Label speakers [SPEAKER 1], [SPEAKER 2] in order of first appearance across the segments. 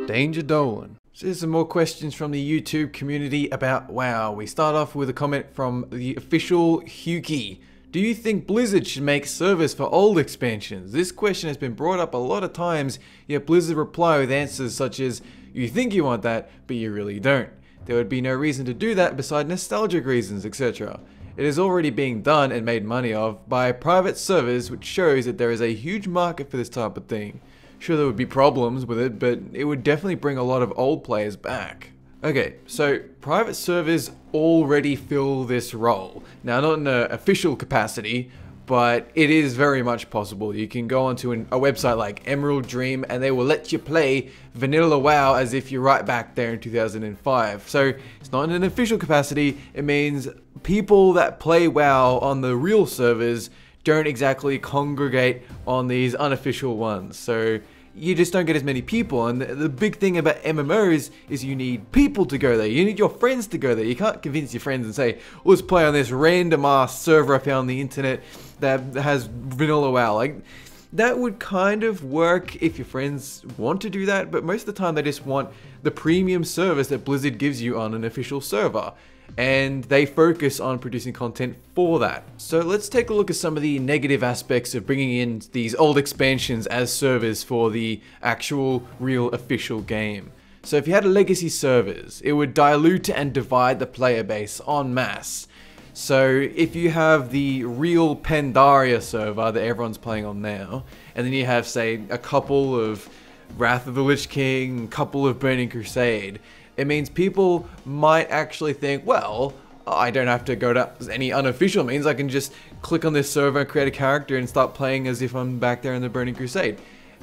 [SPEAKER 1] Danger Dolan. So here's some more questions from the YouTube community about WoW. We start off with a comment from the official Huki. Do you think Blizzard should make servers for old expansions? This question has been brought up a lot of times, yet Blizzard reply with answers such as, you think you want that, but you really don't. There would be no reason to do that beside nostalgic reasons, etc. It is already being done and made money of by private servers, which shows that there is a huge market for this type of thing. Sure, there would be problems with it, but it would definitely bring a lot of old players back. Okay, so private servers already fill this role. Now, not in an official capacity, but it is very much possible. You can go onto a website like Emerald Dream and they will let you play vanilla WoW as if you're right back there in 2005. So it's not in an official capacity. It means people that play WoW on the real servers don't exactly congregate on these unofficial ones. So you just don't get as many people. And the big thing about MMOs is you need people to go there. You need your friends to go there. You can't convince your friends and say, let's play on this random ass server I found on the internet that has vanilla WoW. Like, that would kind of work if your friends want to do that, but most of the time they just want the premium service that Blizzard gives you on an official server. And they focus on producing content for that. So let's take a look at some of the negative aspects of bringing in these old expansions as servers for the actual real official game. So if you had legacy servers, it would dilute and divide the player base en masse. So if you have the real Pandaria server that everyone's playing on now, and then you have, say, a couple of Wrath of the Lich King, a couple of Burning Crusade, it means people might actually think, well, I don't have to go to any unofficial means. I can just click on this server, create a character, and start playing as if I'm back there in the Burning Crusade.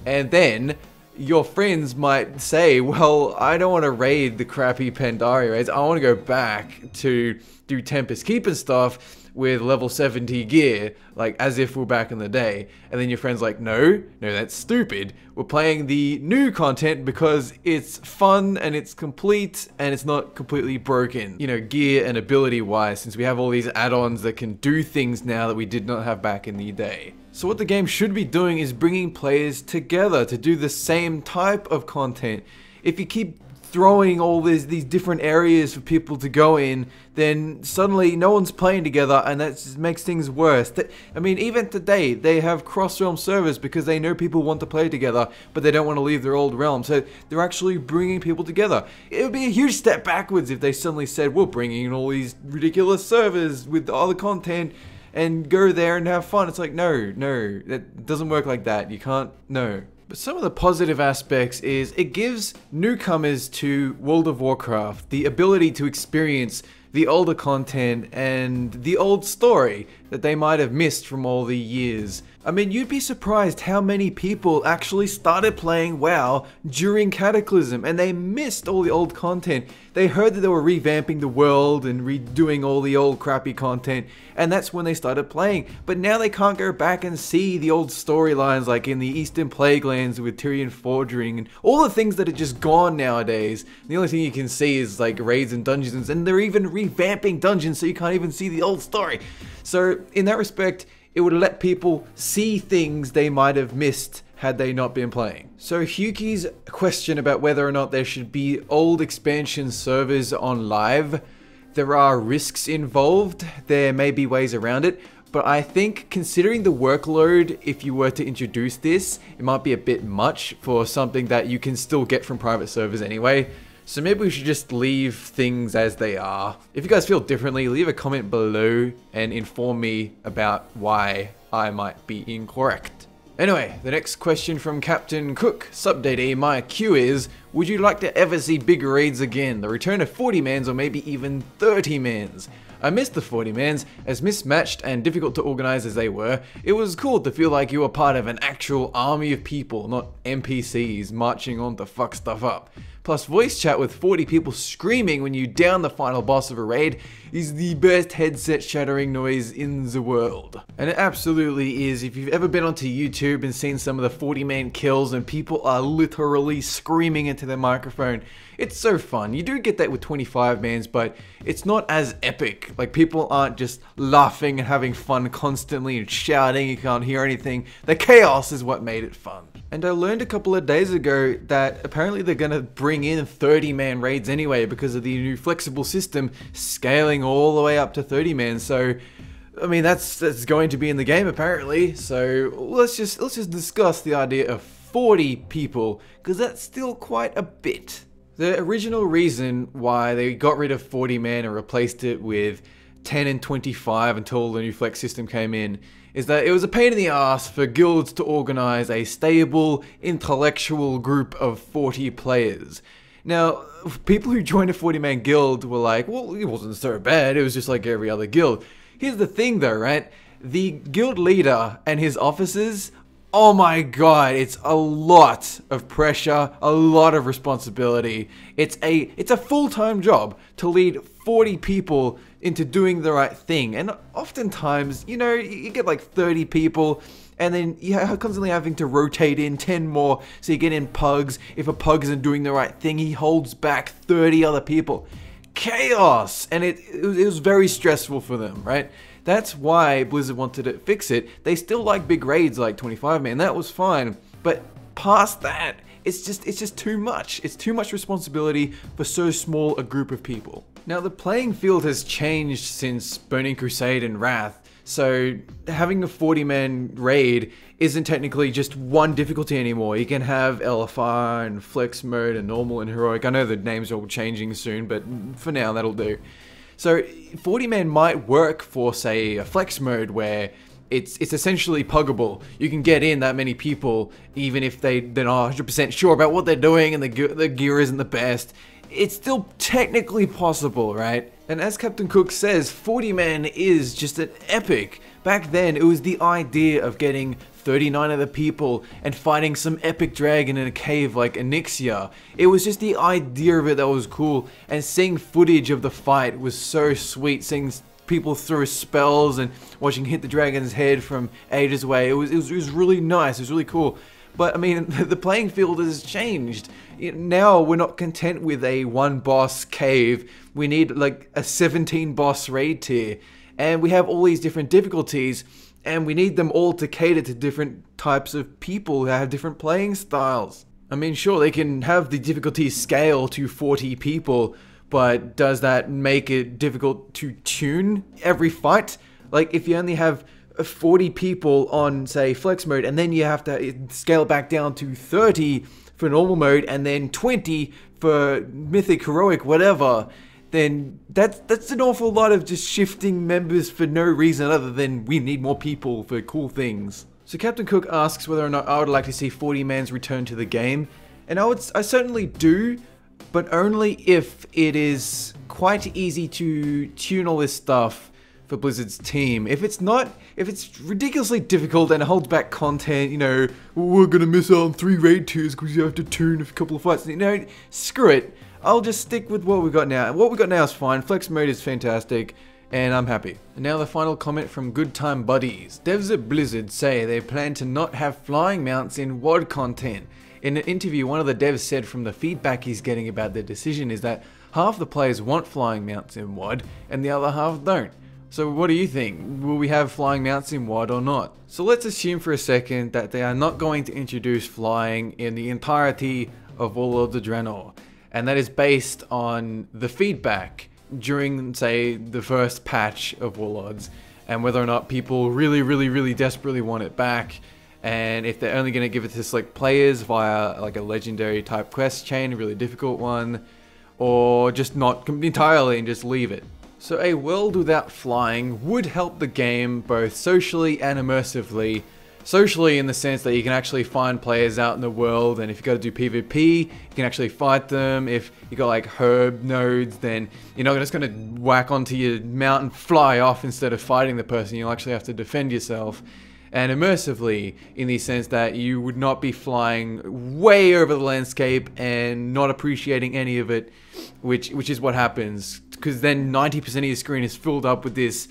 [SPEAKER 1] And then your friends might say, well, I don't want to raid the crappy Pandaria raids. I want to go back to do Tempest Keep and stuff with level 70 gear, like as if we're back in the day. And then your friend's like, no, that's stupid. We're playing the new content because it's fun and it's complete and it's not completely broken, you know, gear and ability wise, since we have all these add-ons that can do things now that we did not have back in the day. So what the game should be doing is bringing players together to do the same type of content. If you keep throwing all these different areas for people to go in, then suddenly no one's playing together, and that just makes things worse. I mean, even today, they have cross-realm servers because they know people want to play together, but they don't want to leave their old realm, so they're actually bringing people together. It would be a huge step backwards if they suddenly said, we're bringing in all these ridiculous servers with all the content, and go there and have fun. It's like, no, that doesn't work like that. You can't, no. But some of the positive aspects is it gives newcomers to World of Warcraft the ability to experience the older content and the old story that they might have missed from all the years. I mean, you'd be surprised how many people actually started playing WoW during Cataclysm and they missed all the old content. They heard that they were revamping the world and redoing all the old crappy content, and that's when they started playing. But now they can't go back and see the old storylines like in the Eastern Plaguelands with Tyrion Forging and all the things that are just gone nowadays. The only thing you can see is like raids and dungeons, and they're even revamping dungeons so you can't even see the old story. So in that respect, it would let people see things they might have missed had they not been playing. So Huki's question about whether or not there should be old expansion servers on live, there are risks involved. There may be ways around it, but I think considering the workload, if you were to introduce this, it might be a bit much for something that you can still get from private servers anyway. So maybe we should just leave things as they are. If you guys feel differently, leave a comment below and inform me about why I might be incorrect. Anyway, the next question from Captain Cook. Sup DD, my Q is, would you like to ever see big raids again? The return of 40 mans or maybe even 30 mans? I missed the 40 mans, as mismatched and difficult to organize as they were. It was cool to feel like you were part of an actual army of people, not NPCs marching on to fuck stuff up. Plus, voice chat with 40 people screaming when you down the final boss of a raid is the best headset shattering noise in the world. And it absolutely is. If you've ever been onto YouTube and seen some of the 40-man kills and people are literally screaming into their microphone, it's so fun. You do get that with 25 mans, but it's not as epic. Like, people aren't just laughing and having fun constantly and shouting, you can't hear anything. The chaos is what made it fun. And I learned a couple of days ago that apparently they're going to bring in 30-man raids anyway because of the new flexible system scaling all the way up to 30-man. So, I mean, that's going to be in the game apparently. So let's just discuss the idea of 40 people, because that's still quite a bit. The original reason why they got rid of 40-man and replaced it with 10 and 25 until the new flex system came in is that it was a pain in the ass for guilds to organize a stable, intellectual group of 40 players. Now, people who joined a 40-man guild were like, well, it wasn't so bad, it was just like every other guild. Here's the thing though, right? The guild leader and his officers, oh my god, it's a lot of pressure, a lot of responsibility. It's a full-time job to lead 40 people into doing the right thing. And oftentimes, you know, you get like 30 people and then you're constantly having to rotate in 10 more. So you get in pugs. If a pug isn't doing the right thing, he holds back 30 other people. Chaos! And it was very stressful for them, right? That's why Blizzard wanted to fix it. They still like big raids like 25-man, that was fine. But past that, it's just too much. It's too much responsibility for so small a group of people. Now the playing field has changed since Burning Crusade and Wrath. So having a 40-man raid isn't technically just one difficulty anymore. You can have LFR and Flex Mode and Normal and Heroic. I know the names are all changing soon, but for now that'll do. So 40-man might work for, say, a Flex Mode where it's essentially puggable. You can get in that many people even if they're not 100% sure about what they're doing and the gear isn't the best. It's still technically possible, right? And as Captain Cook says, 40-man is just an epic. Back then, it was the idea of getting 39 other people and fighting some epic dragon in a cave like Onyxia. It was just the idea of it that was cool, and seeing footage of the fight was so sweet. Seeing people throw spells and watching hit the dragon's head from ages away, it was really nice, it was really cool. But I mean, the playing field has changed. Now we're not content with a one boss cave. We need like a 17 boss raid tier. And we have all these different difficulties, and we need them all to cater to different types of people who have different playing styles. I mean, sure, they can have the difficulty scale to 40 people, but does that make it difficult to tune every fight? Like, if you only have 40 people on, say, Flex Mode, and then you have to scale it back down to 30 for Normal Mode, and then 20 for Mythic, Heroic, whatever, then that's an awful lot of just shifting members for no reason other than we need more people for cool things. So Captain Cook asks whether or not I would like to see 40-man's return to the game, and I certainly do, but only if it is quite easy to tune all this stuff for Blizzard's team. If it's ridiculously difficult and it holds back content, you know, we're gonna miss out on 3 raid tiers because you have to tune a couple of fights. You know, screw it. I'll just stick with what we've got now. And what we've got now is fine. Flex Mode is fantastic, and I'm happy. And now the final comment from Good Time Buddies. Devs at Blizzard say they plan to not have flying mounts in WoD content. In an interview, one of the devs said from the feedback he's getting about their decision is that half the players want flying mounts in WoD, and the other half don't. So what do you think? Will we have flying mounts in WoD or not? So let's assume for a second that they are not going to introduce flying in the entirety of Warlords of Draenor. And that is based on the feedback during, say, the first patch of Warlords, and whether or not people really desperately want it back, and if they're only going to give it to select players via like a legendary type quest chain, a really difficult one, or just not entirely and just leave it. So a world without flying would help the game both socially and immersively. Socially in the sense that you can actually find players out in the world, and if you got to do PvP, you can actually fight them. If you got like herb nodes, then you're not just going to whack onto your mount and fly off instead of fighting the person. You'll actually have to defend yourself. And immersively in the sense that you would not be flying way over the landscape and not appreciating any of it, which is what happens, because then 90% of your screen is filled up with this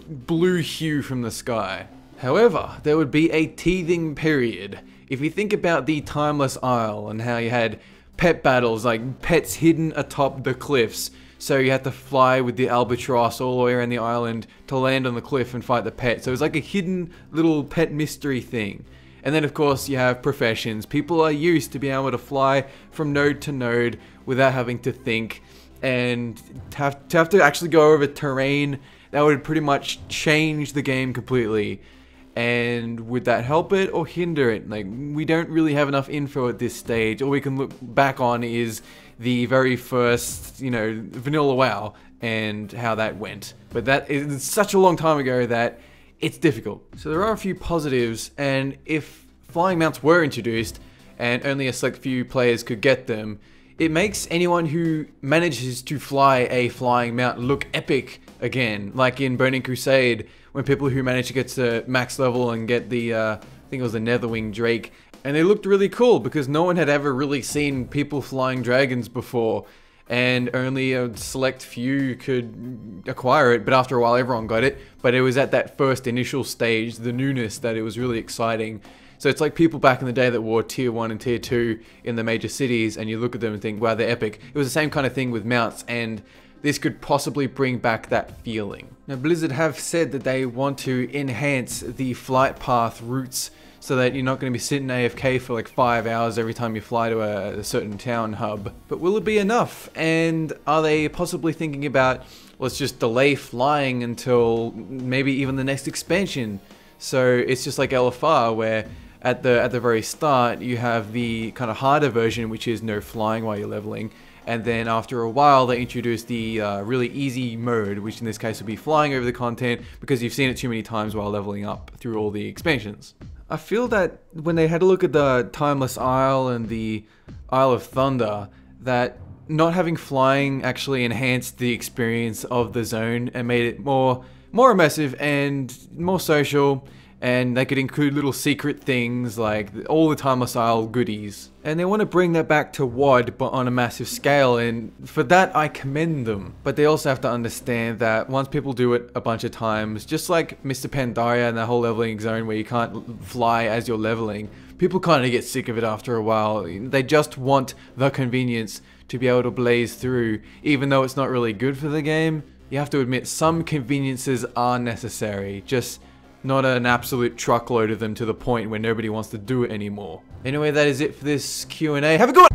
[SPEAKER 1] blue hue from the sky. However, there would be a teething period. If you think about the Timeless Isle and how you had pet battles, like pets hidden atop the cliffs, so you had to fly with the albatross all the way around the island to land on the cliff and fight the pet. So it was like a hidden little pet mystery thing. And then of course you have professions. People are used to being able to fly from node to node without having to think, and to have to actually go over terrain that would pretty much change the game completely. And would that help it or hinder it? Like, we don't really have enough info at this stage. All we can look back on is the very first, vanilla WoW and how that went. But that is such a long time ago that it's difficult. So there are a few positives, and if flying mounts were introduced and only a select few players could get them, it makes anyone who manages to fly a flying mount look epic again, like in Burning Crusade, when people who managed to get to max level and get the, I think it was the Netherwing Drake, and they looked really cool because no one had ever really seen people flying dragons before, and only a select few could acquire it, but after a while everyone got it. But it was at that first initial stage, the newness, that it was really exciting. So it's like people back in the day that wore tier 1 and tier 2 in the major cities, and you look at them and think, wow, they're epic. It was the same kind of thing with mounts, and this could possibly bring back that feeling. Now, Blizzard have said that they want to enhance the flight path routes so that you're not going to be sitting AFK for like 5 hours every time you fly to a certain town hub. But will it be enough? And are they possibly thinking about, let's just delay flying until maybe even the next expansion? So it's just like LFR, where at the very start you have the kind of harder version, which is no flying while you're leveling, and then after a while they introduce the really easy mode, which in this case would be flying over the content because you've seen it too many times while leveling up through all the expansions. I feel that when they had a look at the Timeless Isle and the Isle of Thunder, that not having flying actually enhanced the experience of the zone and made it more immersive and more social, and they could include little secret things like all the Timeless Isle goodies. And they want to bring that back to WoD, but on a massive scale, and for that I commend them. But they also have to understand that once people do it a bunch of times, just like Mr. Pandaria and that whole leveling zone where you can't fly as you're leveling, people kind of get sick of it after a while. They just want the convenience to be able to blaze through, even though it's not really good for the game. You have to admit some conveniences are necessary, just not an absolute truckload of them to the point where nobody wants to do it anymore. Anyway, that is it for this Q&A. Have a good one!